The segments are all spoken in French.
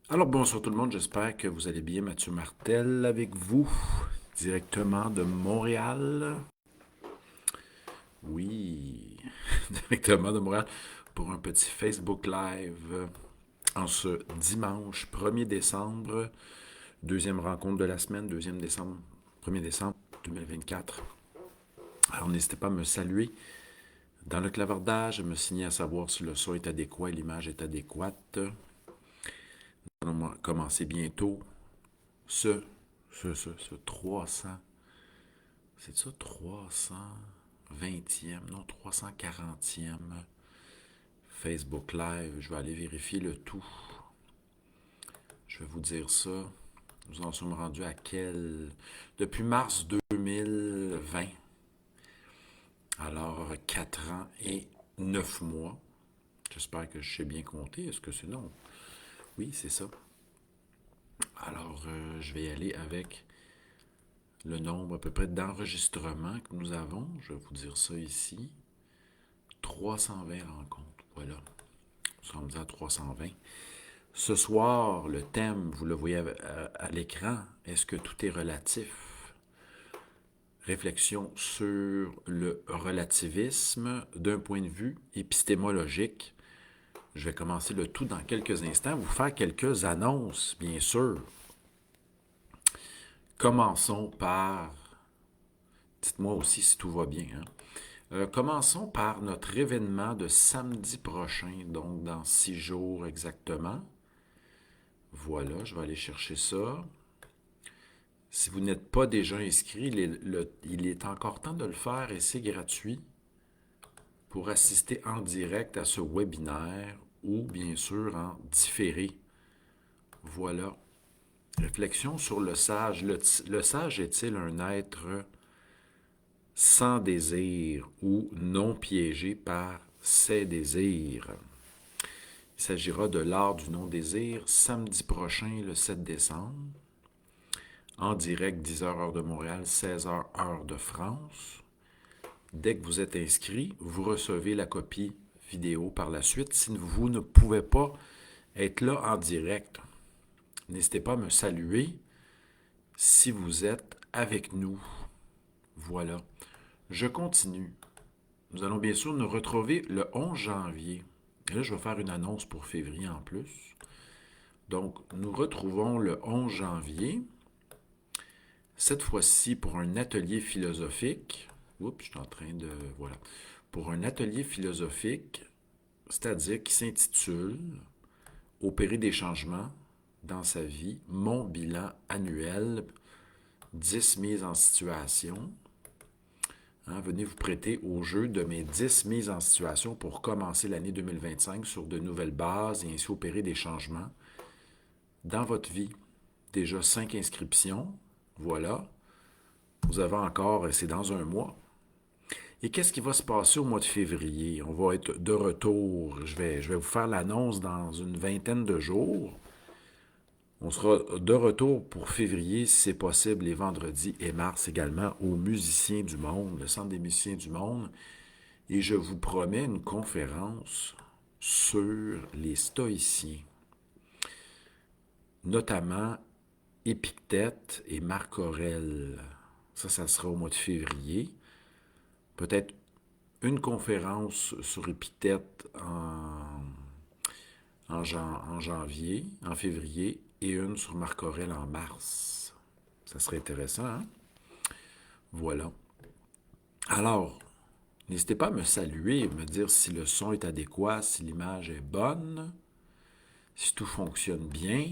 Alors bonsoir tout le monde, j'espère que vous allez bien. Mathieu Martel avec vous, directement de Montréal. Oui, directement de Montréal pour un petit Facebook Live en ce dimanche 1er décembre, deuxième rencontre de la semaine, 2e décembre, 1er décembre 2024. Alors n'hésitez pas à me saluer dans le clavardage, à me signer à savoir si le son est adéquat et l'image est adéquate. Nous allons commencer bientôt ce, ce 300. C'est ça, 320e, non, 340e Facebook Live. Je vais aller vérifier le tout. Je vais vous dire ça. Nous en sommes rendus à quel... Depuis mars 2020. Alors, 4 ans et 9 mois. J'espère que je sais bien compter. Est-ce que c'est non? Oui, c'est ça. Alors, je vais y aller avec le nombre à peu près d'enregistrements que nous avons. Je vais vous dire ça ici. 320 rencontres. Voilà. Nous sommes à 320. Ce soir, le thème, vous le voyez à l'écran, est-ce que tout est relatif? Réflexion sur le relativisme d'un point de vue épistémologique. Je vais commencer le tout dans quelques instants, vous faire quelques annonces, bien sûr. Commençons par, dites-moi aussi si tout va bien, hein? Commençons par notre événement de samedi prochain, donc dans 6 jours exactement. Voilà, je vais aller chercher ça. Si vous n'êtes pas déjà inscrit, il est encore temps de le faire et c'est gratuit pour assister en direct à ce webinaire ou bien sûr en différé. Voilà. Réflexion sur le sage. Le sage est-il un être sans désir ou non piégé par ses désirs? Il s'agira de l'art du non-désir samedi prochain, le 7 décembre, en direct 10h heure de Montréal, 16h heure de France. Dès que vous êtes inscrit, vous recevez la copie vidéo par la suite. Si vous ne pouvez pas être là en direct, n'hésitez pas à me saluer si vous êtes avec nous. Voilà. Je continue. Nous allons bien sûr nous retrouver le 11 janvier. Et là, je vais faire une annonce pour février en plus. Donc, nous retrouvons le 11 janvier, cette fois-ci pour un atelier philosophique. Oups, je suis en train de... Voilà. Pour un atelier philosophique, c'est-à-dire qui s'intitule Opérer des changements dans sa vie, mon bilan annuel, 10 mises en situation. Hein, venez vous prêter au jeu de mes 10 mises en situation pour commencer l'année 2025 sur de nouvelles bases et ainsi opérer des changements dans votre vie. Déjà 5 inscriptions, voilà. Vous avez encore, c'est dans un mois. Et qu'est-ce qui va se passer au mois de février? On va être de retour. Je vais vous faire l'annonce dans une vingtaine de jours. On sera de retour pour février, si c'est possible, les vendredis et mars également aux Musiciens du Monde, le Centre des Musiciens du Monde. Et je vous promets une conférence sur les stoïciens, notamment Épictète et Marc Aurèle. Ça sera au mois de février. Peut-être une conférence sur Épictète en janvier, en février, et une sur Marc Aurèle en mars. Ça serait intéressant, hein? Voilà. Alors, n'hésitez pas à me saluer, me dire si le son est adéquat, si l'image est bonne, si tout fonctionne bien,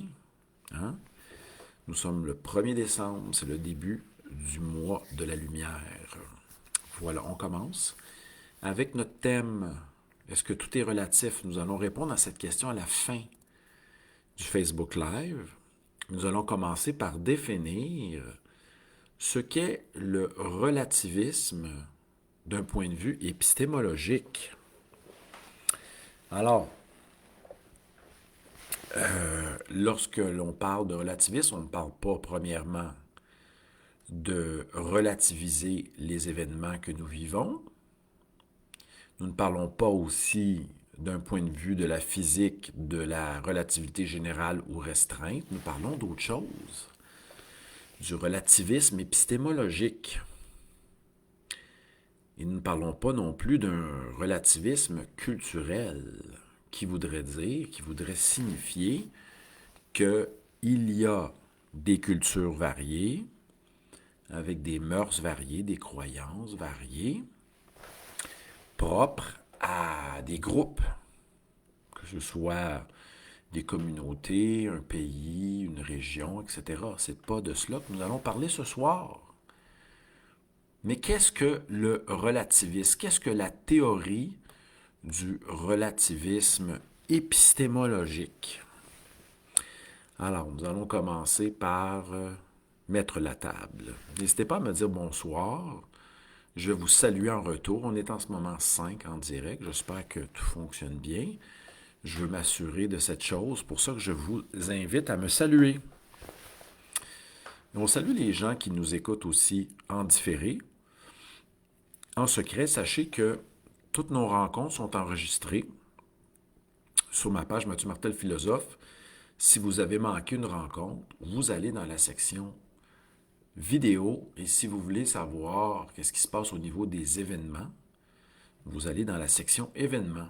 hein? Nous sommes le 1er décembre, c'est le début du mois de la lumière. Voilà, on commence avec notre thème. Est-ce que tout est relatif? Nous allons répondre à cette question à la fin du Facebook Live. Nous allons commencer par définir ce qu'est le relativisme d'un point de vue épistémologique. Alors, lorsque l'on parle de relativisme, on ne parle pas premièrement de relativiser les événements que nous vivons. Nous ne parlons pas aussi d'un point de vue de la physique, de la relativité générale ou restreinte. Nous parlons d'autre chose, du relativisme épistémologique. Et nous ne parlons pas non plus d'un relativisme culturel, qui voudrait signifier qu'il y a des cultures variées, avec des mœurs variées, des croyances variées, propres à des groupes, que ce soit des communautés, un pays, une région, etc. C'est pas de cela que nous allons parler ce soir. Mais qu'est-ce que le relativisme? Qu'est-ce que la théorie du relativisme épistémologique? Alors, nous allons commencer par mettre la table. N'hésitez pas à me dire bonsoir. Je vais vous saluer en retour. On est en ce moment 5 en direct. J'espère que tout fonctionne bien. Je veux m'assurer de cette chose. Pour ça que je vous invite à me saluer. On salue les gens qui nous écoutent aussi en différé. En secret, sachez que toutes nos rencontres sont enregistrées sur ma page Mathieu Martel Philosophe. Si vous avez manqué une rencontre, vous allez dans la section vidéo et si vous voulez savoir qu'est-ce qui se passe au niveau des événements, vous allez dans la section événements.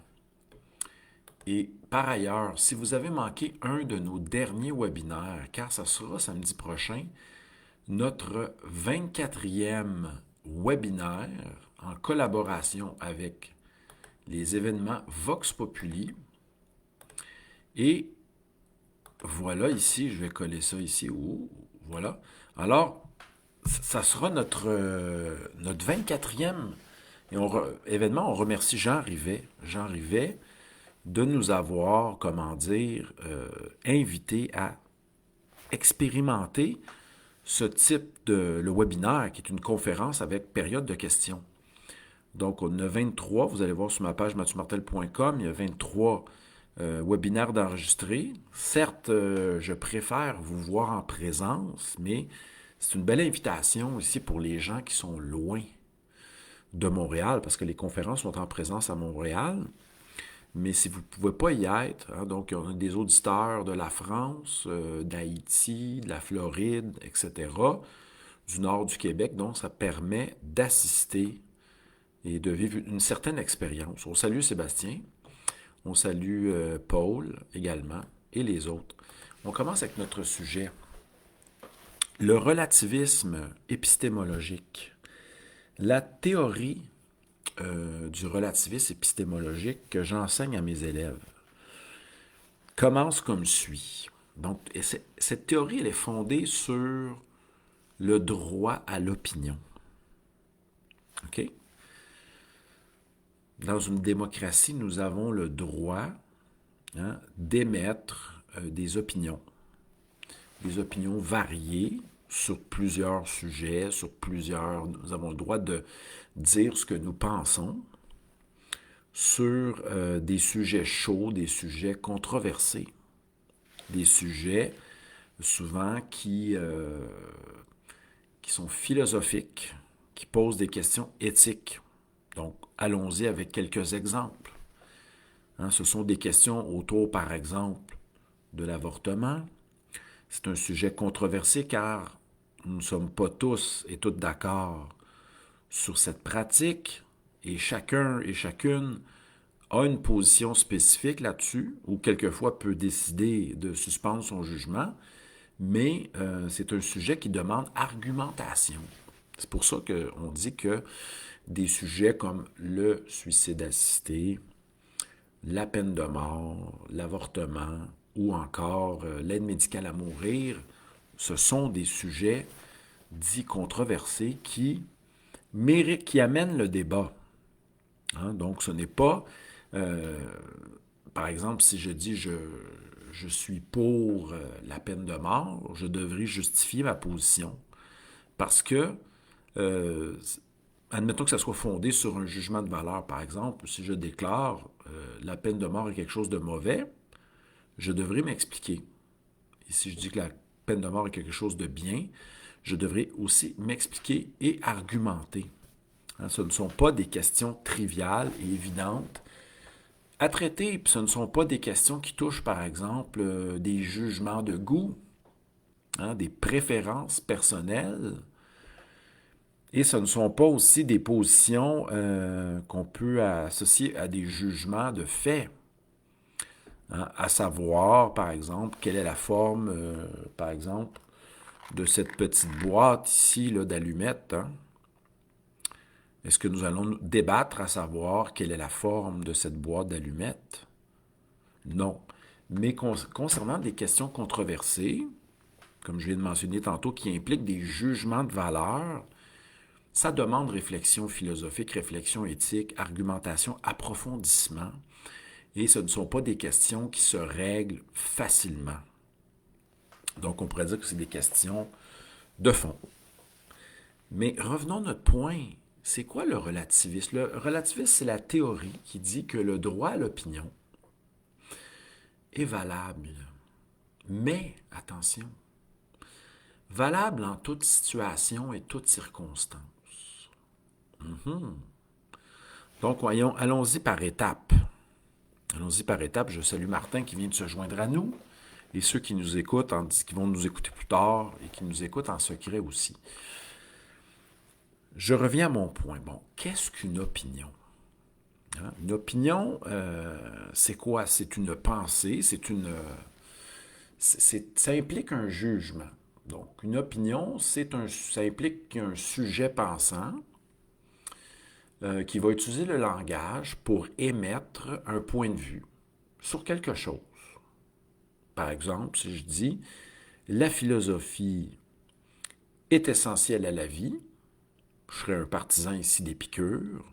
Et par ailleurs, si vous avez manqué un de nos derniers webinaires, car ça sera samedi prochain, notre 24e webinaire en collaboration avec les événements Vox Populi. Et voilà ici, je vais coller ça ici. Voilà. Alors, ça sera notre 24e événement. On remercie Jean Rivet. Jean Rivet de nous avoir, invité à expérimenter ce type le webinaire qui est une conférence avec période de questions. Donc, on a 23, vous allez voir sur ma page mathieumartel.com, il y a 23 webinaires d'enregistrés. Certes, je préfère vous voir en présence, mais c'est une belle invitation ici pour les gens qui sont loin de Montréal, parce que les conférences sont en présence à Montréal. Mais si vous ne pouvez pas y être, donc on a des auditeurs de la France, d'Haïti, de la Floride, etc., du nord du Québec, donc ça permet d'assister et de vivre une certaine expérience. On salue Sébastien, on salue Paul également, et les autres. On commence avec notre sujet. Le relativisme épistémologique. La théorie du relativisme épistémologique que j'enseigne à mes élèves commence comme suit. Donc, cette théorie, elle est fondée sur le droit à l'opinion. OK? Dans une démocratie, nous avons le droit d'émettre des opinions variées sur plusieurs sujets, nous avons le droit de dire ce que nous pensons sur des sujets chauds, des sujets controversés, des sujets souvent qui sont philosophiques, qui posent des questions éthiques. Donc, allons-y avec quelques exemples. Ce sont des questions autour, par exemple, de l'avortement. C'est un sujet controversé car nous ne sommes pas tous et toutes d'accord sur cette pratique et chacun et chacune a une position spécifique là-dessus ou quelquefois peut décider de suspendre son jugement, mais c'est un sujet qui demande argumentation. C'est pour ça qu'on dit que des sujets comme le suicide assisté, la peine de mort, l'avortement ou encore l'aide médicale à mourir, ce sont des sujets dits controversés qui amènent le débat. Donc, ce n'est pas, par exemple, si je dis je suis pour la peine de mort, je devrais justifier ma position. Parce que, admettons que ça soit fondé sur un jugement de valeur, par exemple, si je déclare la peine de mort est quelque chose de mauvais, je devrais m'expliquer. Et si je dis que la peine de mort est quelque chose de bien, je devrais aussi m'expliquer et argumenter. Ce ne sont pas des questions triviales et évidentes à traiter, puis ce ne sont pas des questions qui touchent, par exemple, des jugements de goût, hein, des préférences personnelles, et ce ne sont pas aussi des positions qu'on peut associer à des jugements de fait, hein, à savoir, par exemple, quelle est la forme, par exemple, de cette petite boîte ici là, d'allumettes. Hein? Est-ce que nous allons débattre à savoir quelle est la forme de cette boîte d'allumettes? Non. Mais concernant des questions controversées, comme je viens de mentionner tantôt, qui impliquent des jugements de valeur, ça demande réflexion philosophique, réflexion éthique, argumentation, approfondissement, et ce ne sont pas des questions qui se règlent facilement. Donc, on pourrait dire que c'est des questions de fond. Mais revenons à notre point. C'est quoi le relativisme? Le relativisme, c'est la théorie qui dit que le droit à l'opinion est valable. Mais, attention, valable en toute situation et toute circonstance. Donc, voyons, allons-y par étapes. Allons-y par étapes. Je salue Martin qui vient de se joindre à nous et ceux qui nous écoutent, qui vont nous écouter plus tard et qui nous écoutent en secret aussi. Je reviens à mon point. Bon, qu'est-ce qu'une opinion? Hein? Une opinion, c'est quoi? C'est une pensée, ça implique un jugement. Donc, une opinion, ça implique un sujet pensant qui va utiliser le langage pour émettre un point de vue sur quelque chose. Par exemple, si je dis « la philosophie est essentielle à la vie », je serais un partisan ici d'Épicure,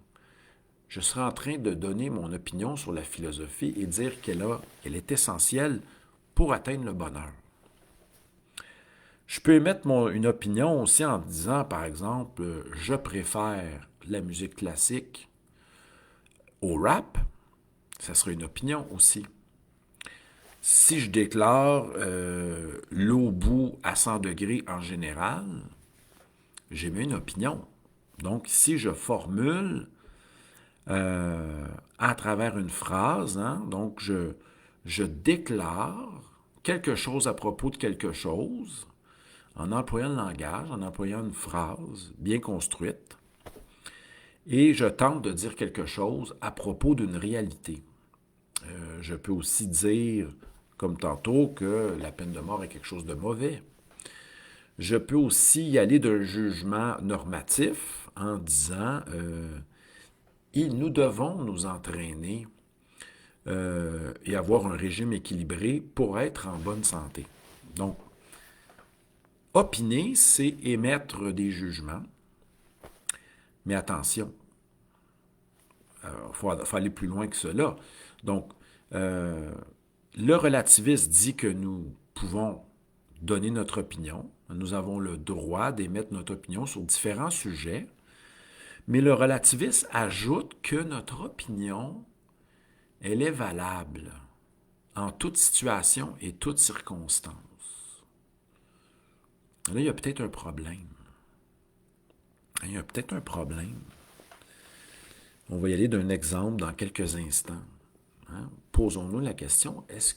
je serais en train de donner mon opinion sur la philosophie et dire qu'elle est essentielle pour atteindre le bonheur. Je peux émettre une opinion aussi en disant, par exemple, je préfère la musique classique au rap. Ça serait une opinion aussi. Si je déclare l'eau bout à 100 degrés en général, j'émets une opinion. Donc, si je formule à travers une phrase, hein, donc je déclare quelque chose à propos de quelque chose en employant le langage, en employant une phrase bien construite, et je tente de dire quelque chose à propos d'une réalité. Je peux aussi dire, comme tantôt, que la peine de mort est quelque chose de mauvais. Je peux aussi y aller d'un jugement normatif en disant nous devons nous entraîner et avoir un régime équilibré pour être en bonne santé. Donc, opiner, c'est émettre des jugements, mais attention, faut aller plus loin que cela. Donc, le relativiste dit que nous pouvons donner notre opinion, nous avons le droit d'émettre notre opinion sur différents sujets, mais le relativiste ajoute que notre opinion, elle est valable en toute situation et toute circonstance. Là, il y a peut-être un problème. Il y a peut-être un problème. On va y aller d'un exemple dans quelques instants. Hein? Posons-nous la question, est-ce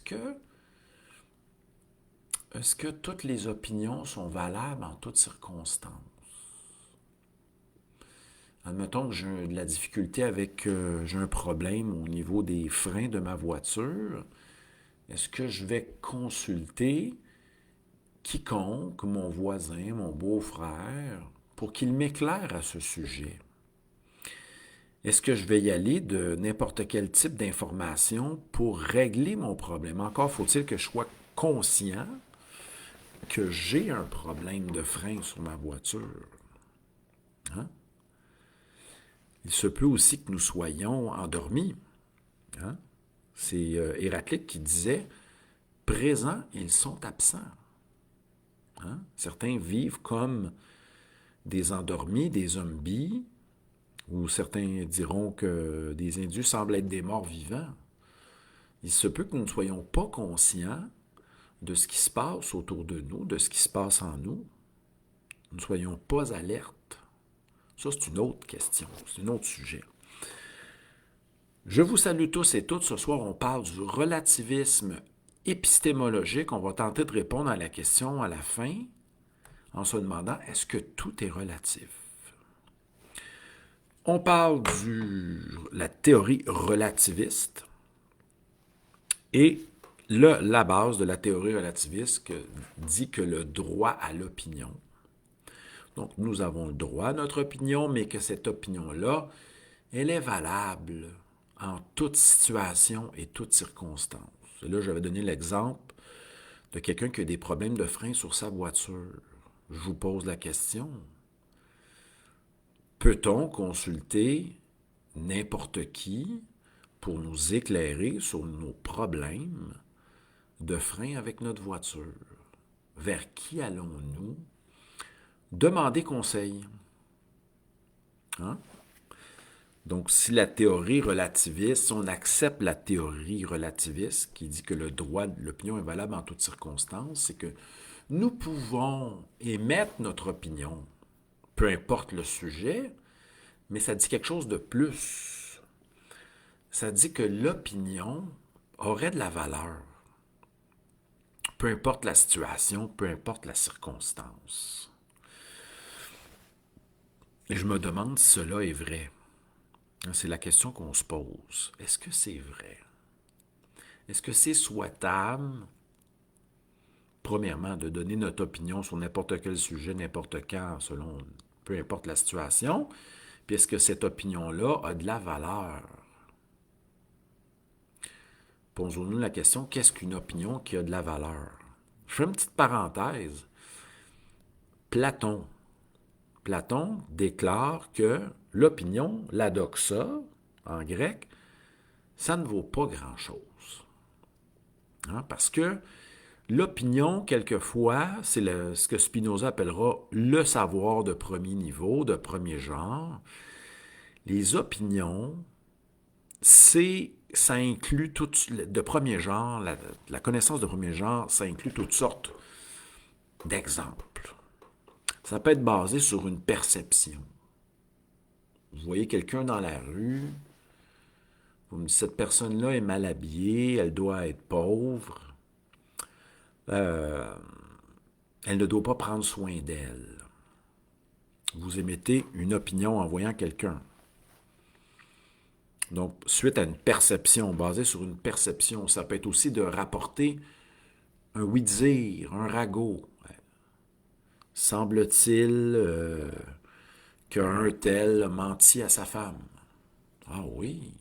que toutes les opinions sont valables en toutes circonstances? Admettons que j'ai de la difficulté avec, j'ai un problème au niveau des freins de ma voiture. Est-ce que je vais consulter quiconque, mon voisin, mon beau-frère, pour qu'il m'éclaire à ce sujet? Est-ce que je vais y aller de n'importe quel type d'information pour régler mon problème? Encore faut-il que je sois conscient que j'ai un problème de frein sur ma voiture. Hein? Il se peut aussi que nous soyons endormis. Hein? C'est Héraclite qui disait « Présents, ils sont absents ». Hein? Certains vivent comme des endormis, des zombies, ou certains diront que des indus semblent être des morts vivants. Il se peut que nous ne soyons pas conscients de ce qui se passe autour de nous, de ce qui se passe en nous. Nous ne soyons pas alertes. Ça, c'est une autre question, c'est un autre sujet. Je vous salue tous et toutes. Ce soir, on parle du relativisme épistémologique. On va tenter de répondre à la question à la fin en se demandant est-ce que tout est relatif? On parle de la théorie relativiste et la base de la théorie relativiste dit que le droit à l'opinion. Donc, nous avons le droit à notre opinion, mais que cette opinion-là, elle est valable en toute situation et toute circonstance. Et là, j'avais donné l'exemple de quelqu'un qui a des problèmes de frein sur sa voiture. Je vous pose la question. Peut-on consulter n'importe qui pour nous éclairer sur nos problèmes de frein avec notre voiture? Vers qui allons-nous demander conseil? Hein? Donc, si la théorie relativiste, si on accepte la théorie relativiste qui dit que le droit de l'opinion est valable en toutes circonstances, c'est que nous pouvons émettre notre opinion, peu importe le sujet, mais ça dit quelque chose de plus. Ça dit que l'opinion aurait de la valeur, peu importe la situation, peu importe la circonstance. Et je me demande si cela est vrai. C'est la question qu'on se pose. Est-ce que c'est vrai? Est-ce que c'est souhaitable, premièrement, de donner notre opinion sur n'importe quel sujet, n'importe quand, selon peu importe la situation, puis est-ce que cette opinion-là a de la valeur? Posons-nous la question, qu'est-ce qu'une opinion qui a de la valeur? Je fais une petite parenthèse. Platon déclare que l'opinion, la doxa, en grec, ça ne vaut pas grand-chose. Hein? Parce que l'opinion, quelquefois, c'est ce que Spinoza appellera le savoir de premier niveau, de premier genre. Les opinions, ça inclut de premier genre, la connaissance de premier genre, ça inclut toutes sortes d'exemples. Ça peut être basé sur une perception. Vous voyez quelqu'un dans la rue, vous me dites, cette personne-là est mal habillée, elle doit être pauvre, elle ne doit pas prendre soin d'elle. Vous émettez une opinion en voyant quelqu'un. Donc, suite à une perception, basée sur une perception, ça peut être aussi de rapporter un oui-dire, un ragot. Semble-t-il qu'un tel a menti à sa femme? Ah oui.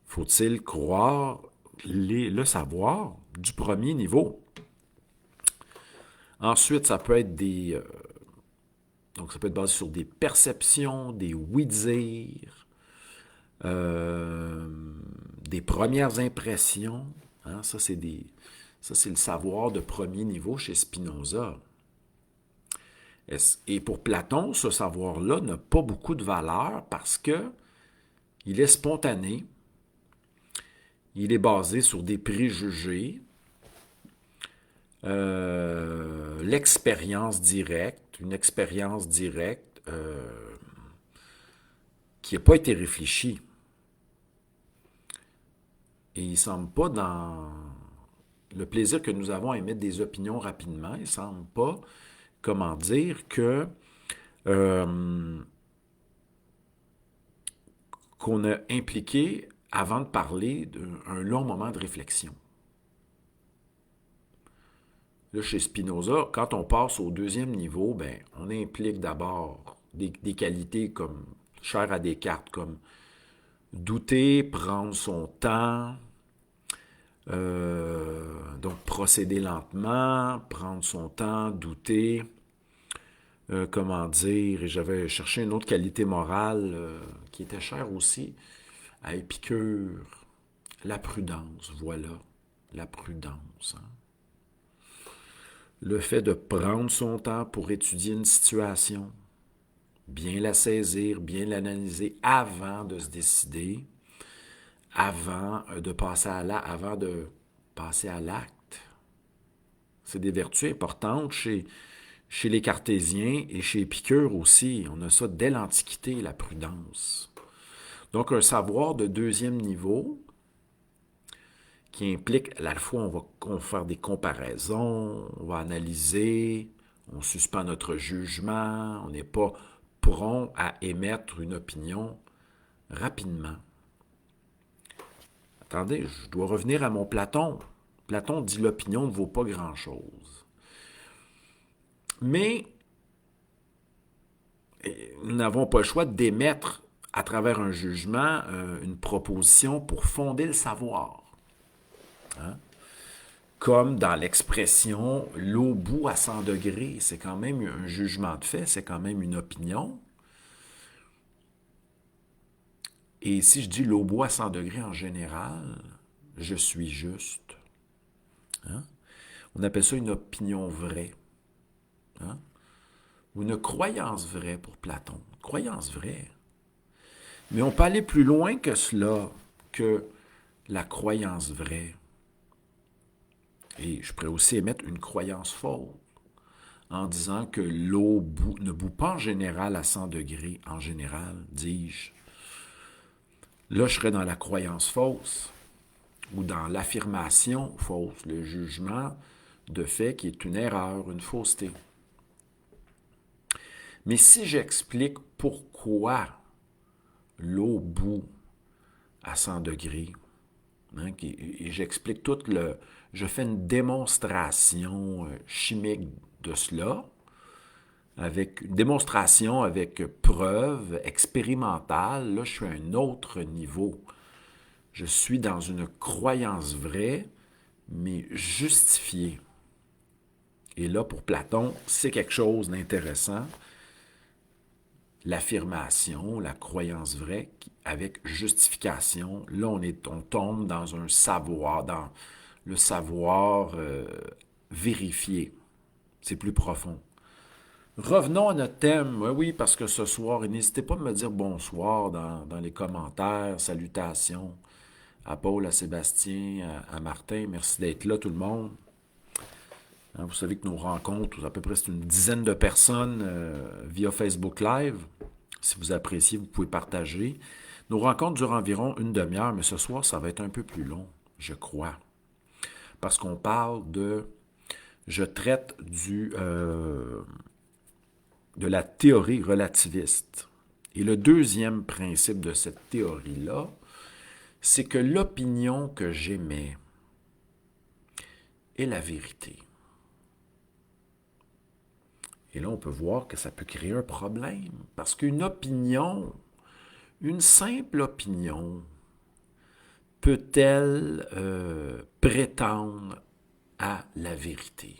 Faut-il croire le savoir du premier niveau? Ensuite, ça peut être donc ça peut être basé sur des perceptions, des oui-dire, des premières impressions. Hein, ça, c'est le savoir de premier niveau chez Spinoza. Et pour Platon, ce savoir-là n'a pas beaucoup de valeur parce que il est spontané, il est basé sur des préjugés, l'expérience directe, une expérience directe qui n'a pas été réfléchie. Et il ne semble pas dans le plaisir que nous avons à émettre des opinions rapidement, il ne semble pas, comment dire, qu'on a impliqué, avant de parler, un long moment de réflexion. Là, chez Spinoza, quand on passe au deuxième niveau, ben, on implique d'abord des qualités comme chères à Descartes, comme douter, prendre son temps, donc procéder lentement, prendre son temps, douter, comment dire, et j'avais cherché une autre qualité morale qui était chère aussi à Épicure, la prudence, voilà, la prudence. Hein? Le fait de prendre son temps pour étudier une situation, bien la saisir, bien l'analyser avant de se décider, avant de passer à l'acte. C'est des vertus importantes chez les cartésiens et chez Épicure aussi. On a ça dès l'Antiquité, la prudence. Donc, un savoir de deuxième niveau qui implique, à la fois, on va faire des comparaisons, on va analyser, on suspend notre jugement, on n'est pas prompt à émettre une opinion rapidement. Attendez, je dois revenir à mon Platon. Platon dit l'opinion ne vaut pas grand-chose. Mais nous n'avons pas le choix d'émettre à travers un jugement une proposition pour fonder le savoir. Hein? Comme dans l'expression l'eau bout à 100 degrés, c'est quand même un jugement de fait, c'est quand même une opinion. Et si je dis l'eau bout à 100 degrés en général, je suis juste. Hein? On appelle ça une opinion vraie. Hein? Ou une croyance vraie pour Platon. Une croyance vraie. Mais on peut aller plus loin que cela, que la croyance vraie. Et je pourrais aussi émettre une croyance fausse en disant que l'eau ne bout pas en général à 100 degrés, en général, dis-je. Là, je serais dans la croyance fausse ou dans l'affirmation fausse, le jugement de fait qui est une erreur, une fausseté. Mais si j'explique pourquoi l'eau bout à 100 degrés, hein, et j'explique tout le... Je fais une démonstration chimique de cela, avec une démonstration avec preuve expérimentale, là, je suis à un autre niveau. Je suis dans une croyance vraie, mais justifiée. Et là, pour Platon, c'est quelque chose d'intéressant. L'affirmation, la croyance vraie, avec justification, là, on tombe dans un savoir, dans le savoir vérifié. C'est plus profond. Revenons à notre thème. Oui, parce que ce soir, et n'hésitez pas à me dire bonsoir dans les commentaires, salutations à Paul, à Sébastien, à Martin. Merci d'être là, tout le monde. Hein, vous savez que nos rencontres, à peu près c'est une dizaine de personnes via Facebook Live. Si vous appréciez, vous pouvez partager. Nos rencontres durent environ une demi-heure, mais ce soir, ça va être un peu plus long, je crois. Parce qu'on parle de... Je traite de la théorie relativiste. Et le deuxième principe de cette théorie-là, c'est que l'opinion que j'émets est la vérité. Et là, on peut voir que ça peut créer un problème, parce qu'une opinion, une simple opinion, peut-elle prétendre à la vérité?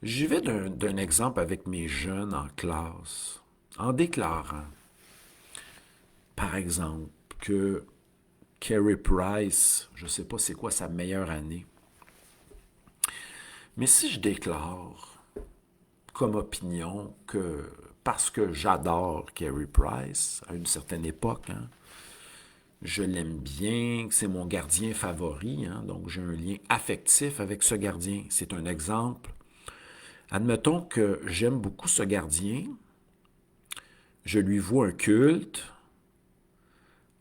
J'y vais d'un exemple avec mes jeunes en classe, en déclarant, par exemple, que Carey Price, je ne sais pas c'est quoi sa meilleure année, mais si je déclare comme opinion que, parce que j'adore Carey Price, à une certaine époque, hein, je l'aime bien, c'est mon gardien favori, hein, donc j'ai un lien affectif avec ce gardien. C'est un exemple. Admettons que j'aime beaucoup ce gardien, je lui voue un culte,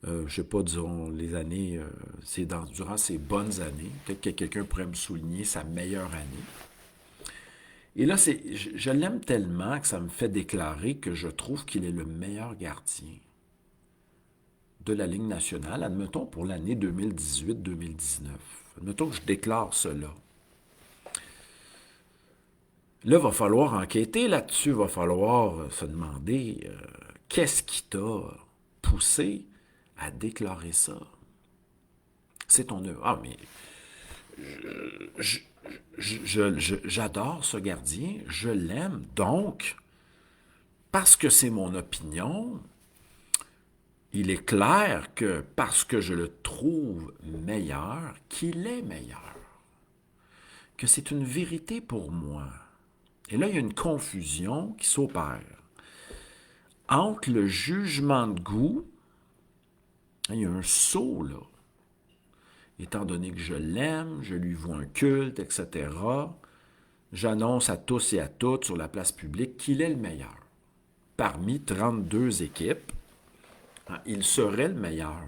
je ne sais pas, disons, les années, c'est durant ces bonnes années, peut-être que quelqu'un pourrait me souligner sa meilleure année. Et là, je l'aime tellement que ça me fait déclarer que je trouve qu'il est le meilleur gardien de la Ligue nationale, admettons pour l'année 2018-2019. Admettons que je déclare cela. Là, il va falloir enquêter là-dessus, il va falloir se demander qu'est-ce qui t'a poussé à déclarer ça. C'est ton œuvre. Ah, mais j'adore ce gardien, je l'aime, donc, parce que c'est mon opinion, il est clair que parce que je le trouve meilleur, qu'il est meilleur, que c'est une vérité pour moi. Et là, il y a une confusion qui s'opère entre le jugement de goût, il y a un saut là, étant donné que je l'aime, je lui voue un culte, etc., j'annonce à tous et à toutes sur la place publique qu'il est le meilleur. Parmi 32 équipes, Hein, il serait le meilleur.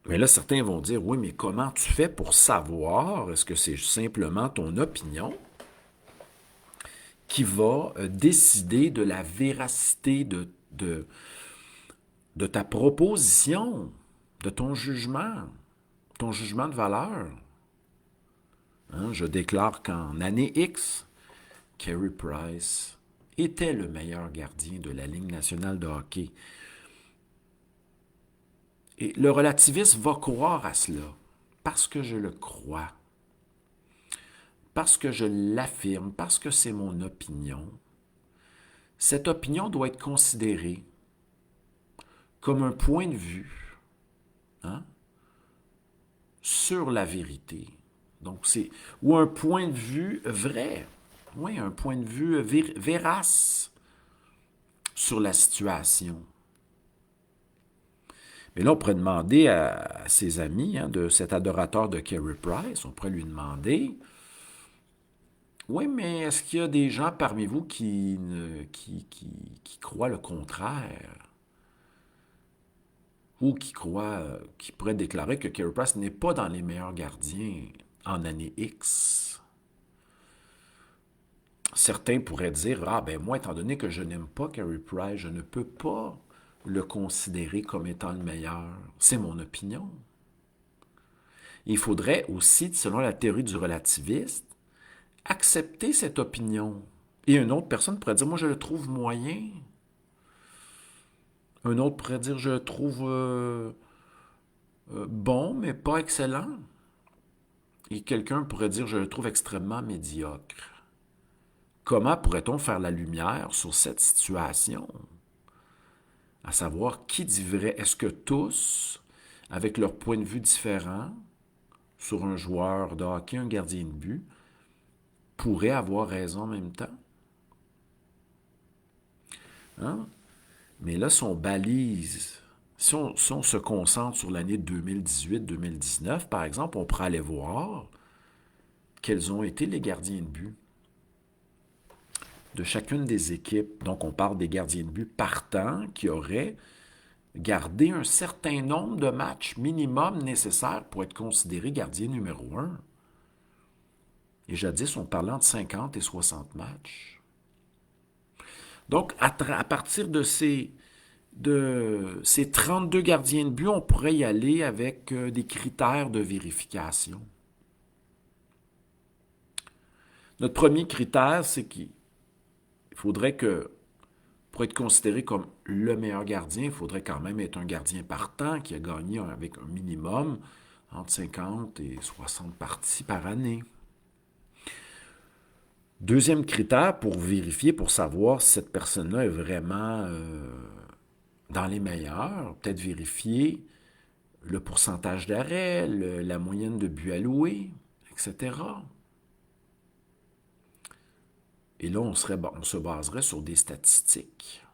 Mais là, certains vont dire, oui, mais comment tu fais pour savoir? Est-ce que c'est simplement ton opinion qui va décider de la véracité de ta proposition, de ton jugement de valeur? Hein, je déclare qu'en année X, Carey Price était le meilleur gardien de la Ligue nationale de hockey. Et le relativiste va croire à cela, parce que je le crois, parce que je l'affirme, parce que c'est mon opinion. Cette opinion doit être considérée comme un point de vue, hein, sur la vérité. Donc ou un point de vue vrai, oui, un point de vue vérace sur la situation. Mais là, on pourrait demander à ses amis, hein, de cet adorateur de Carey Price, on pourrait lui demander, oui, mais est-ce qu'il y a des gens parmi vous qui croient le contraire? Ou qui pourraient déclarer que Carey Price n'est pas dans les meilleurs gardiens en année X? Certains pourraient dire, ah ben moi, étant donné que je n'aime pas Carey Price, je ne peux pas le considérer comme étant le meilleur. C'est mon opinion. Il faudrait aussi, selon la théorie du relativiste, accepter cette opinion. Et une autre personne pourrait dire, moi je le trouve moyen. Un autre pourrait dire, je le trouve bon, mais pas excellent. Et quelqu'un pourrait dire, je le trouve extrêmement médiocre. Comment pourrait-on faire la lumière sur cette situation? À savoir, qui dit vrai? Est-ce que tous, avec leur point de vue différent sur un joueur de hockey, un gardien de but, pourraient avoir raison en même temps? Hein? Mais là, si on balise, si on se concentre sur l'année 2018-2019, par exemple, on pourrait aller voir quels ont été les gardiens de but de chacune des équipes. Donc, on parle des gardiens de but partants qui auraient gardé un certain nombre de matchs minimum nécessaires pour être considérés gardiens numéro un. Et jadis, on parlait entre 50 et 60 matchs. Donc, à partir de ces 32 gardiens de but, on pourrait y aller avec des critères de vérification. Notre premier critère, c'est qu'il faudrait que, pour être considéré comme le meilleur gardien, il faudrait quand même être un gardien partant qui a gagné avec un minimum entre 50 et 60 parties par année. Deuxième critère pour vérifier, pour savoir si cette personne-là est vraiment dans les meilleurs, peut-être vérifier le pourcentage d'arrêt, la moyenne de buts alloués, etc. Et là, on se baserait sur des statistiques,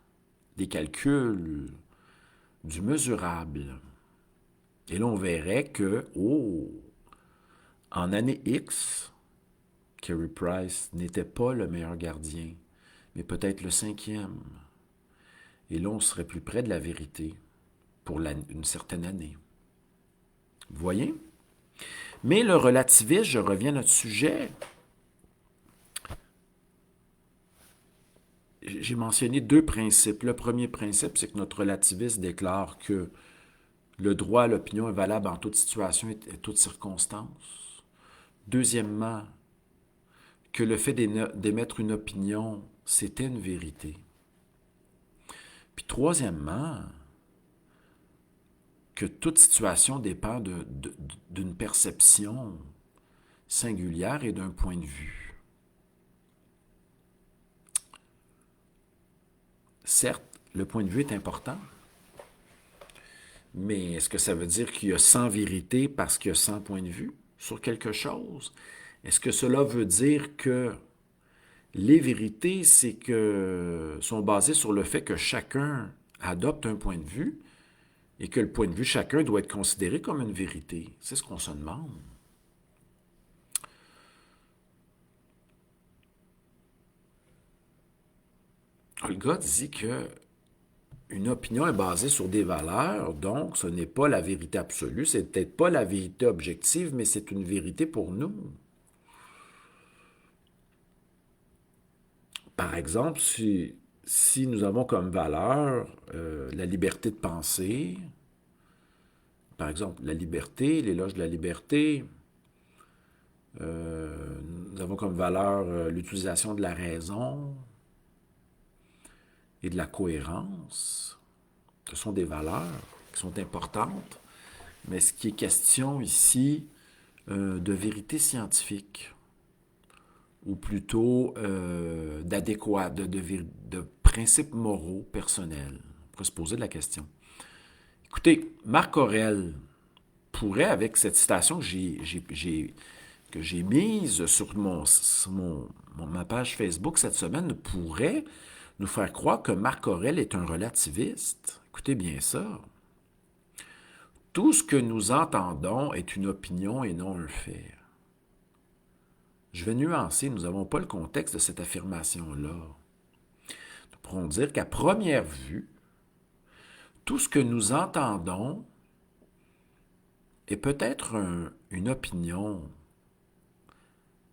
des calculs, du mesurable. Et là, on verrait que, en année X, Carey Price n'était pas le meilleur gardien, mais peut-être le cinquième. Et là, on serait plus près de la vérité pour une certaine année. Vous voyez? Mais le relativisme, je reviens à notre sujet. J'ai mentionné deux principes. Le premier principe, c'est que notre relativiste déclare que le droit à l'opinion est valable en toute situation et toute circonstance. Deuxièmement, que le fait d'émettre une opinion, c'était une vérité. Puis troisièmement, que toute situation dépend d'une perception singulière et d'un point de vue. Certes, le point de vue est important, mais est-ce que ça veut dire qu'il y a 100 vérités parce qu'il y a 100 points de vue sur quelque chose? Est-ce que cela veut dire que les vérités, sont basées sur le fait que chacun adopte un point de vue et que le point de vue de chacun doit être considéré comme une vérité? C'est ce qu'on se demande. Olga dit que une opinion est basée sur des valeurs, donc ce n'est pas la vérité absolue, c'est peut-être pas la vérité objective, mais c'est une vérité pour nous. Par exemple, si nous avons comme valeur la liberté de penser, par exemple la liberté, l'éloge de la liberté, nous avons comme valeur l'utilisation de la raison et de la cohérence. Ce sont des valeurs qui sont importantes, mais ce qui est question ici de vérité scientifique, ou plutôt d'adéquat, de principes moraux personnels. On pourrait se poser la question. Écoutez, Marc Aurèle pourrait, avec cette citation que j'ai mise sur ma page Facebook cette semaine, pourrait nous faire croire que Marc Aurèle est un relativiste. Écoutez bien ça. Tout ce que nous entendons est une opinion et non un fait. Je vais nuancer, nous n'avons pas le contexte de cette affirmation-là. Nous pourrons dire qu'à première vue, tout ce que nous entendons est peut-être une opinion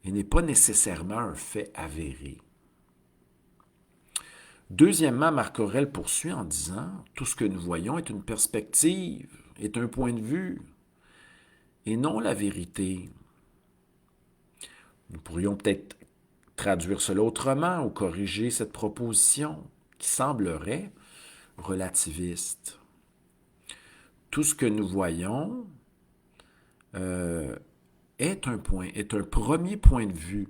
et n'est pas nécessairement un fait avéré. Deuxièmement, Marc Aurèle poursuit en disant « Tout ce que nous voyons est une perspective, est un point de vue, et non la vérité. » Nous pourrions peut-être traduire cela autrement ou corriger cette proposition qui semblerait relativiste. Tout ce que nous voyons est un premier point de vue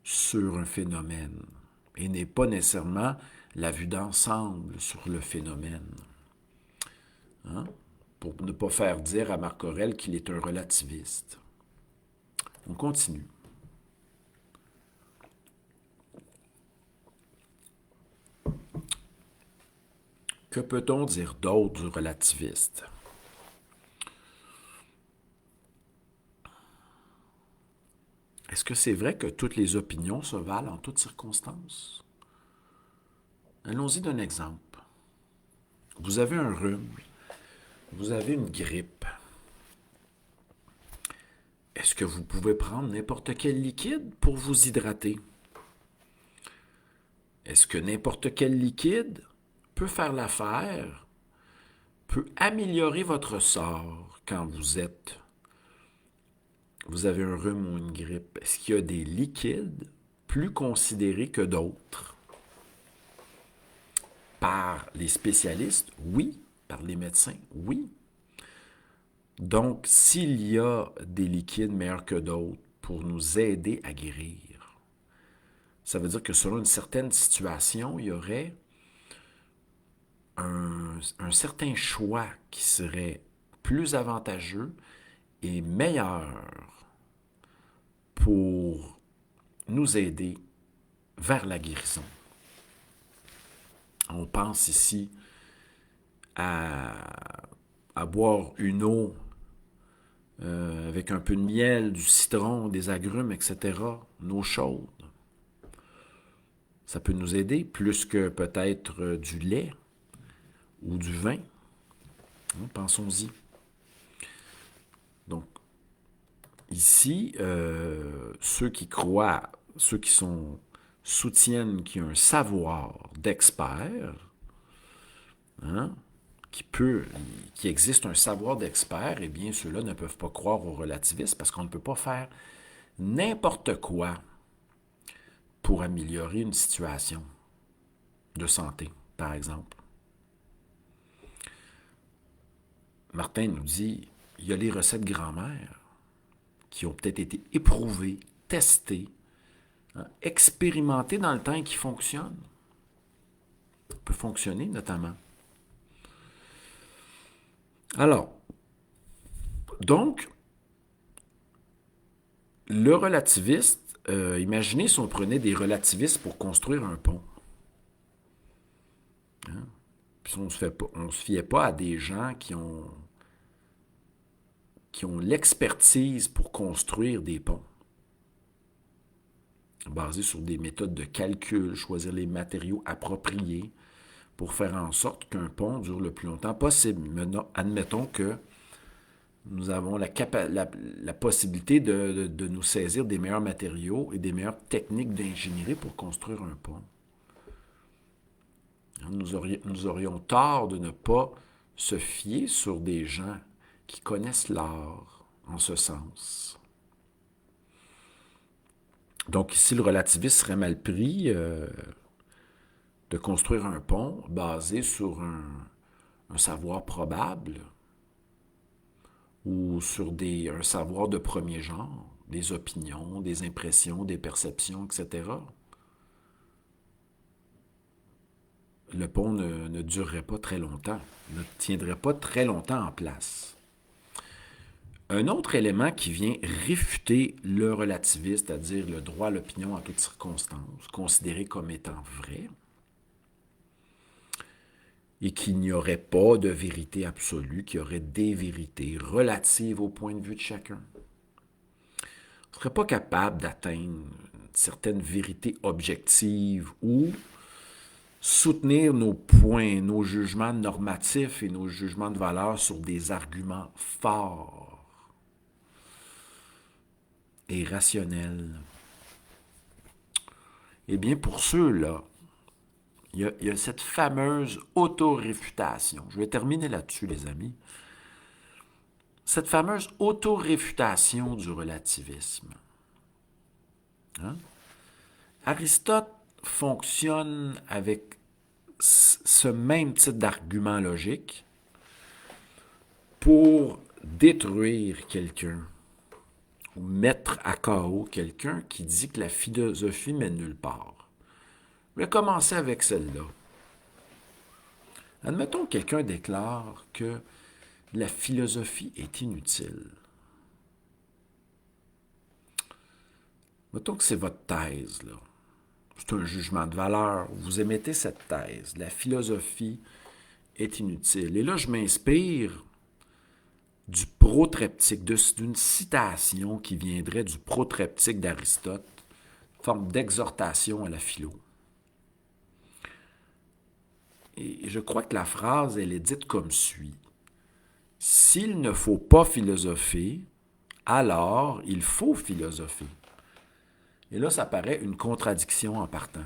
sur un phénomène et n'est pas nécessairement la vue d'ensemble sur le phénomène. Hein? Pour ne pas faire dire à Marc Aurèle qu'il est un relativiste. On continue. Que peut-on dire d'autre du relativiste? Est-ce que c'est vrai que toutes les opinions se valent en toutes circonstances? Allons-y d'un exemple. Vous avez un rhume, vous avez une grippe. Est-ce que vous pouvez prendre n'importe quel liquide pour vous hydrater? Est-ce que n'importe quel liquide peut faire l'affaire, peut améliorer votre sort quand vous avez un rhume ou une grippe? Est-ce qu'il y a des liquides plus considérés que d'autres? Par les spécialistes, oui. Par les médecins, oui. Donc, s'il y a des liquides meilleurs que d'autres pour nous aider à guérir, ça veut dire que selon une certaine situation, il y aurait un certain choix qui serait plus avantageux et meilleur pour nous aider vers la guérison. On pense ici à boire une eau avec un peu de miel, du citron, des agrumes, etc., une eau chaude. Ça peut nous aider plus que peut-être du lait ou du vin. Pensons-y. Donc, ici, ceux qui croient, soutiennent qu'il y a un savoir d'expert, qui existe un savoir d'expert, eh bien, ceux-là ne peuvent pas croire au relativisme parce qu'on ne peut pas faire n'importe quoi pour améliorer une situation de santé, par exemple. Martin nous dit, il y a les recettes grand-mère qui ont peut-être été éprouvées, testées, expérimentées dans le temps et qui fonctionnent. Ça peut fonctionner notamment. Alors, donc, le relativiste, imaginez si on prenait des relativistes pour construire un pont. Hein? Puis on ne se fiait pas à des gens qui ont l'expertise pour construire des ponts, basés sur des méthodes de calcul, choisir les matériaux appropriés pour faire en sorte qu'un pont dure le plus longtemps possible. Admettons que nous avons la possibilité de nous saisir des meilleurs matériaux et des meilleures techniques d'ingénierie pour construire un pont. Nous aurions tort de ne pas se fier sur des gens qui connaissent l'art en ce sens. Donc ici, le relativisme serait mal pris de construire un pont basé sur un savoir probable ou sur un savoir de premier genre, des opinions, des impressions, des perceptions, etc. Le pont ne durerait pas très longtemps, ne tiendrait pas très longtemps en place. Un autre élément qui vient réfuter le relativisme, c'est-à-dire le droit à l'opinion en toutes circonstances, considéré comme étant vrai, et qu'il n'y aurait pas de vérité absolue, qu'il y aurait des vérités relatives au point de vue de chacun. On ne serait pas capable d'atteindre une certaine vérité objective ou soutenir nos points, nos jugements normatifs et nos jugements de valeur sur des arguments forts et rationnels. Eh bien, pour ceux-là, il y a cette fameuse autoréfutation. Je vais terminer là-dessus, les amis. Cette fameuse autoréfutation du relativisme. Hein? Aristote fonctionne avec ce même type d'argument logique pour détruire quelqu'un ou mettre à KO quelqu'un qui dit que la philosophie mène nulle part. Je vais commencer avec celle-là. Admettons que quelqu'un déclare que la philosophie est inutile. Mettons que c'est votre thèse, là. C'est un jugement de valeur. Vous émettez cette thèse. La philosophie est inutile. Et là, je m'inspire du protreptique, d'une citation qui viendrait du protreptique d'Aristote, forme d'exhortation à la philo. Et je crois que la phrase, elle est dite comme suit. S'il ne faut pas philosopher, alors il faut philosopher. Et là, ça paraît une contradiction en partant.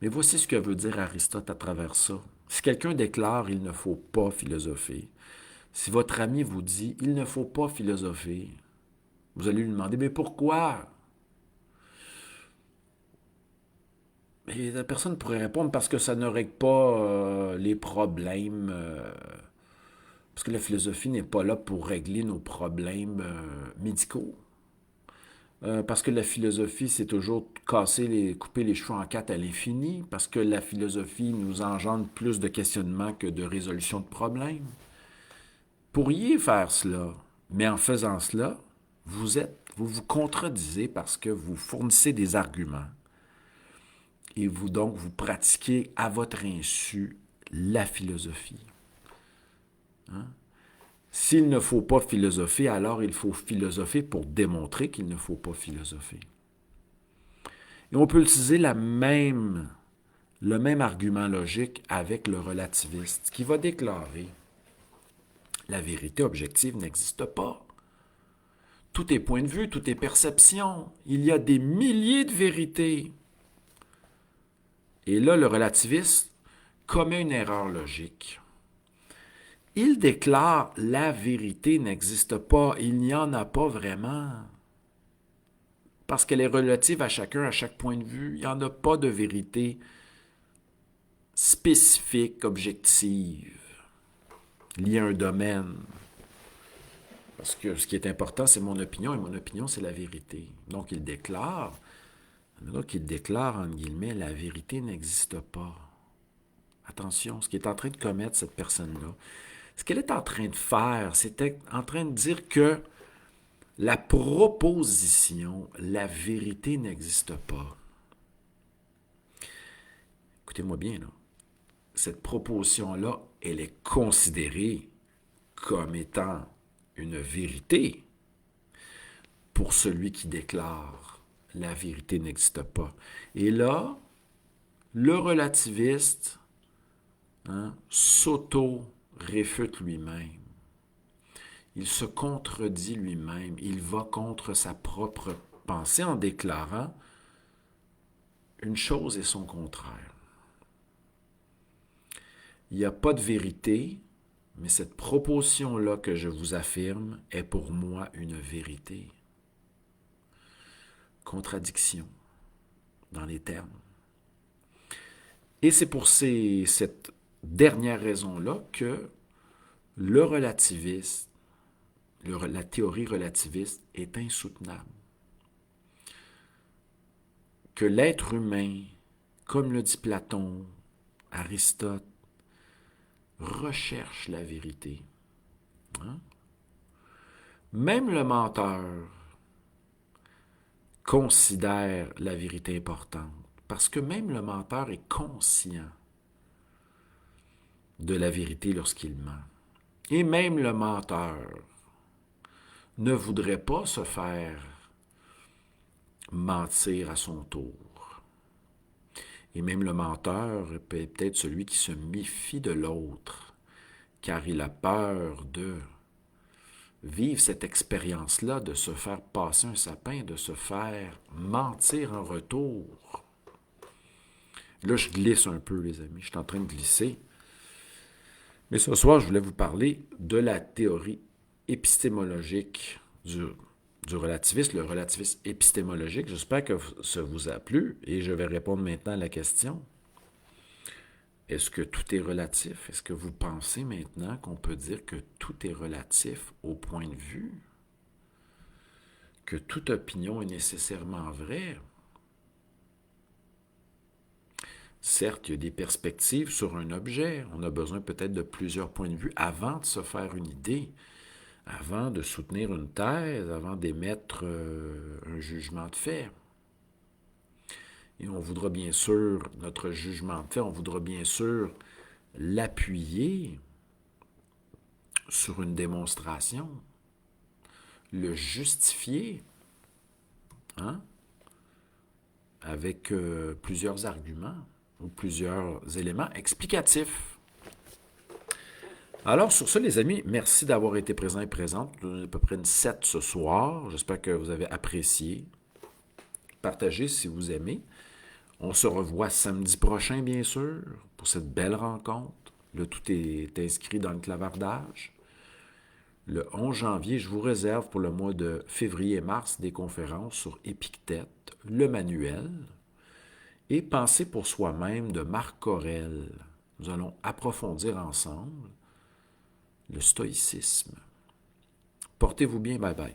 Mais voici ce que veut dire Aristote à travers ça. Si quelqu'un déclare « il ne faut pas philosopher », si votre ami vous dit « il ne faut pas philosopher », vous allez lui demander « mais pourquoi ?» Et la personne pourrait répondre « parce que ça ne règle pas les problèmes parce que la philosophie n'est pas là pour régler nos problèmes médicaux. Parce que la philosophie, c'est toujours couper les cheveux en quatre à l'infini, parce que la philosophie nous engendre plus de questionnements que de résolution de problèmes. Pourriez faire cela, mais en faisant cela, vous vous contredisez parce que vous fournissez des arguments et vous pratiquez à votre insu la philosophie. Hein? S'il ne faut pas philosopher, alors il faut philosopher pour démontrer qu'il ne faut pas philosopher. Et on peut utiliser le même argument logique avec le relativiste qui va déclarer la vérité objective n'existe pas. Tout est point de vue, tout est perception. Il y a des milliers de vérités. Et là, le relativiste commet une erreur logique. Il déclare « la vérité n'existe pas », il n'y en a pas vraiment. Parce qu'elle est relative à chacun, à chaque point de vue. Il n'y en a pas de vérité spécifique, objective, liée à un domaine. Parce que ce qui est important, c'est mon opinion, et mon opinion, c'est la vérité. Donc, il déclare, entre guillemets, « la vérité n'existe pas ». Attention, ce qui est en train de commettre cette personne-là, ce qu'elle est en train de faire, c'est en train de dire que la proposition, la vérité n'existe pas. Écoutez-moi bien, là. Cette proposition-là, elle est considérée comme étant une vérité pour celui qui déclare la vérité n'existe pas. Et là, Le relativiste s'auto-réfute lui-même. Il se contredit lui-même. Il va contre sa propre pensée en déclarant une chose et son contraire. Il n'y a pas de vérité, mais cette proposition-là que je vous affirme est pour moi une vérité. Contradiction dans les termes. Et c'est pour cette dernière raison-là que le relativiste, la théorie relativiste est insoutenable. Que l'être humain, comme le dit Platon, Aristote, recherche la vérité. Même le menteur considère la vérité importante, parce que même le menteur est conscient de la vérité lorsqu'il ment. Et même le menteur ne voudrait pas se faire mentir à son tour. Et même le menteur est peut-être celui qui se méfie de l'autre, car il a peur de vivre cette expérience-là, de se faire passer un sapin, de se faire mentir en retour. Là, je glisse un peu, les amis, je suis en train de glisser. Mais ce soir, je voulais vous parler de la théorie épistémologique du relativisme, le relativisme épistémologique. J'espère que ça vous a plu et je vais répondre maintenant à la question. Est-ce que tout est relatif? Est-ce que vous pensez maintenant qu'on peut dire que tout est relatif au point de vue? Que toute opinion est nécessairement vraie? Certes, il y a des perspectives sur un objet. On a besoin peut-être de plusieurs points de vue avant de se faire une idée, avant de soutenir une thèse, avant d'émettre un jugement de fait. Et on voudra bien sûr, notre jugement de fait, on voudra bien sûr l'appuyer sur une démonstration, le justifier, avec plusieurs arguments ou plusieurs éléments explicatifs. Alors, sur ce, les amis, merci d'avoir été présents et présentes. À peu près une 7 ce soir. J'espère que vous avez apprécié. Partagez si vous aimez. On se revoit samedi prochain, bien sûr, pour cette belle rencontre. Là, tout est inscrit dans le clavardage. Le 11 janvier, je vous réserve pour le mois de février et mars des conférences sur Épictète, le manuel, et Penser pour soi-même de Marc Aurèle. Nous allons approfondir ensemble le stoïcisme. Portez-vous bien, bye bye.